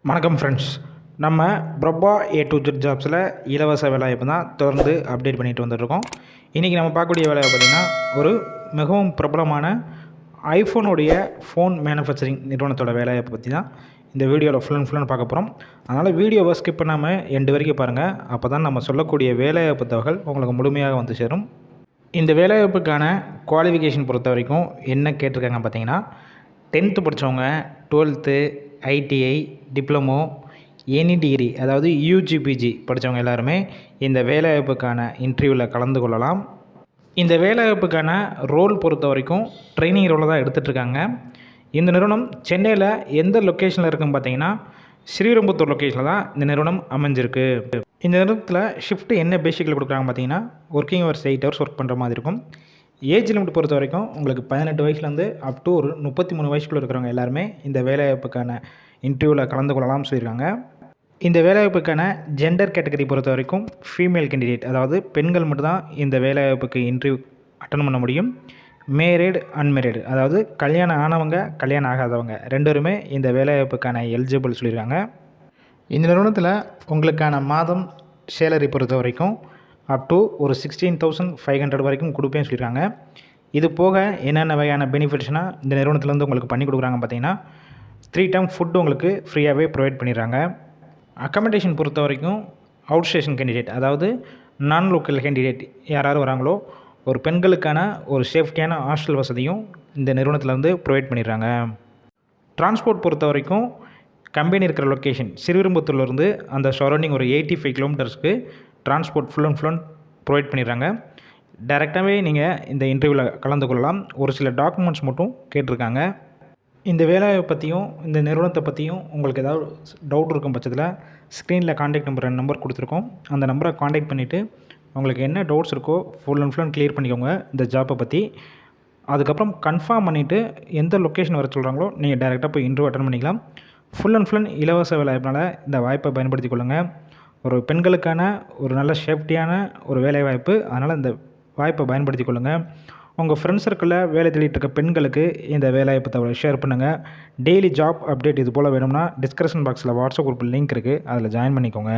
வணக்கம் ஃப்ரெண்ட்ஸ். நம்ம ப்ரொபா A to Z ஜாப்ஸில் இலவச வேலைவாய்ப்பு தான் தொடர்ந்து அப்டேட் பண்ணிட்டு வந்துட்டுருக்கோம். இன்றைக்கி நம்ம பார்க்கக்கூடிய வேலையை பார்த்திங்கன்னா ஒரு மிகவும் பிரபலமான ஐஃபோனுடைய ஃபோன் மேனுஃபேக்சரிங் நிறுவனத்தோட வேலைவாய்ப்பை பற்றி தான் இந்த வீடியோவில் ஃபுல்லாக பார்க்க போகிறோம். அதனால் வீடியோவை ஸ்கிப் பண்ணாமல் எண்டு வரைக்கும் பாருங்கள். அப்போ தான் நம்ம சொல்லக்கூடிய வேலைவாய்ப்பு தகவல் உங்களுக்கு முழுமையாக வந்து சேரும். இந்த வேலைவாய்ப்புக்கான குவாலிஃபிகேஷன் பொறுத்த வரைக்கும் என்ன கேட்டிருக்காங்க பார்த்தீங்கன்னா, 10th படித்தவங்க, 12th, ITI, diploma, any degree அதாவது UGPG படித்தவங்க எல்லாருமே இந்த வேலைவாய்ப்புக்கான இன்டர்வியூவில் கலந்து கொள்ளலாம். இந்த வேலைவாய்ப்புக்கான ரோல் பொறுத்த வரைக்கும் ட்ரைனிங் ரோலை தான் எடுத்துகிட்ருக்காங்க. இந்த நிறுவனம் சென்னையில் எந்த லொக்கேஷனில் இருக்குன்னு பார்த்தீங்கன்னா, ஸ்ரீரம்புத்தூர் லொக்கேஷனில் தான் இந்த நிறுவனம் அமைஞ்சிருக்கு. இந்த நிறுவனத்தில் ஷிஃப்ட்டு என்ன பேசிக்கில் கொடுக்குறாங்க பார்த்தீங்கன்னா, ஒர்க்கிங் ஹவர்ஸ் 8 hours ஒர்க் பண்ணுற மாதிரி இருக்கும். ஏஜ் லிமிட் பொறுத்த வரைக்கும் உங்களுக்கு 18 வயசுலேருந்து அப் டு ஒரு 33 வயசுக்குள்ளே இருக்கிறவங்க எல்லாருமே இந்த வேலைவாய்ப்புக்கான இன்டர்வியூவில் கலந்து கொள்ளலாம்னு சொல்லியிருக்காங்க. இந்த வேலைவாய்ப்புக்கான ஜெண்டர் கேட்டகரி பொறுத்த வரைக்கும் ஃபீமேல் கேண்டிடேட், அதாவது பெண்கள் மட்டும்தான் இந்த வேலைவாய்ப்புக்கு இன்டர்வியூ அட்டன் பண்ண முடியும். மேரிடு, அன்மேரிடு, அதாவது கல்யாணம் ஆனவங்க, கல்யாணம் ஆகாதவங்க ரெண்டு இந்த வேலைவாய்ப்புக்கான எலிஜிபிள் சொல்லியிருக்காங்க. இந்த நிறுவனத்தில் உங்களுக்கான மாதம் சேலரி பொறுத்த வரைக்கும் அப் டு ஒரு 16,500 வரைக்கும் கொடுப்பேன்னு சொல்லியிருக்காங்க. இது போக என்னென்ன வகையான பெனிஃபிட்ஸ்னால் இந்த நிறுவனத்துலேருந்து உங்களுக்கு பண்ணி கொடுக்குறாங்க பார்த்தீங்கன்னா, 3 டைம் ஃபுட்டு உங்களுக்கு ஃப்ரீயாகவே ப்ரொவைட் பண்ணிடுறாங்க. அக்கமடேஷன் பொறுத்த வரைக்கும் அவுட் ஸ்டேஷன் கேண்டிடேட், அதாவது நான் லோக்கல் கேண்டிடேட் யாராவது வராங்களோ ஒரு பெண்களுக்கான ஒரு சேஃப்டியான ஹாஸ்டல் வசதியும் இந்த நிறுவனத்துலேருந்து ப்ரொவைட் பண்ணிடுறாங்க. டிரான்ஸ்போர்ட் பொறுத்த வரைக்கும் கம்பெனி இருக்கிற லொக்கேஷன் ஸ்ரீவிரும்புத்தூர்லேருந்து அந்த சரௌண்டிங் ஒரு 85 கிலோமீட்டர்ஸ்க்கு டிரான்ஸ்போர்ட் ஃபுல் அண்ட் ப்ரொவைட் பண்ணிடுறாங்க. டைரெக்டாகவே நீங்கள் இந்த இன்டர்வியூவில் கலந்து கொள்ளலாம். ஒரு சில டாக்குமெண்ட்ஸ் மட்டும் கேட்டிருக்காங்க. இந்த வேலையை பற்றியும் இந்த நிறுவனத்தை பற்றியும் உங்களுக்கு ஏதாவது டவுட் இருக்கும் பட்சத்தில் ஸ்க்ரீனில் காண்டாக்ட் நம்பர் 2 நம்பர் கொடுத்துருக்கோம். அந்த நம்பரை காண்டாக்ட் பண்ணிவிட்டு உங்களுக்கு என்ன டவுட்ஸ் இருக்கோ ஃபுல் அண்ட் கிளியர் பண்ணிக்கோங்க இந்த ஜாப்பை பற்றி. அதுக்கப்புறம் கன்ஃபார்ம் பண்ணிவிட்டு எந்த லொக்கேஷன் வர சொல்கிறாங்களோ நீங்கள் டைரெக்டாக போய் இன்டர்வியூ அட்டன் பண்ணிக்கலாம். ஃபுல் அண்ட் இலவச வேலைவாய்ப்பினால் இந்த வாய்ப்பை பயன்படுத்தி கொள்ளுங்கள். ஒரு பெண்களுக்கான ஒரு நல்ல சேஃப்டியான ஒரு வேலைவாய்ப்பு. அதனால் இந்த வாய்ப்பை பயன்படுத்தி கொள்ளுங்கள். உங்கள் ஃப்ரெண்ட்ஸ் சர்க்கிளில் வேலை தேடிட்டு இருக்க பெண்களுக்கு இந்த வேலைவாய்ப்பு தகவலை ஷேர் பண்ணுங்கள். டெய்லி ஜாப் அப்டேட் இது போல் வேணும்னா டிஸ்கிரிப்ஷன் பாக்ஸில் வாட்ஸ்அப் குரூப் லிங்க் இருக்குது, அதில் ஜாயின் பண்ணிக்கோங்க.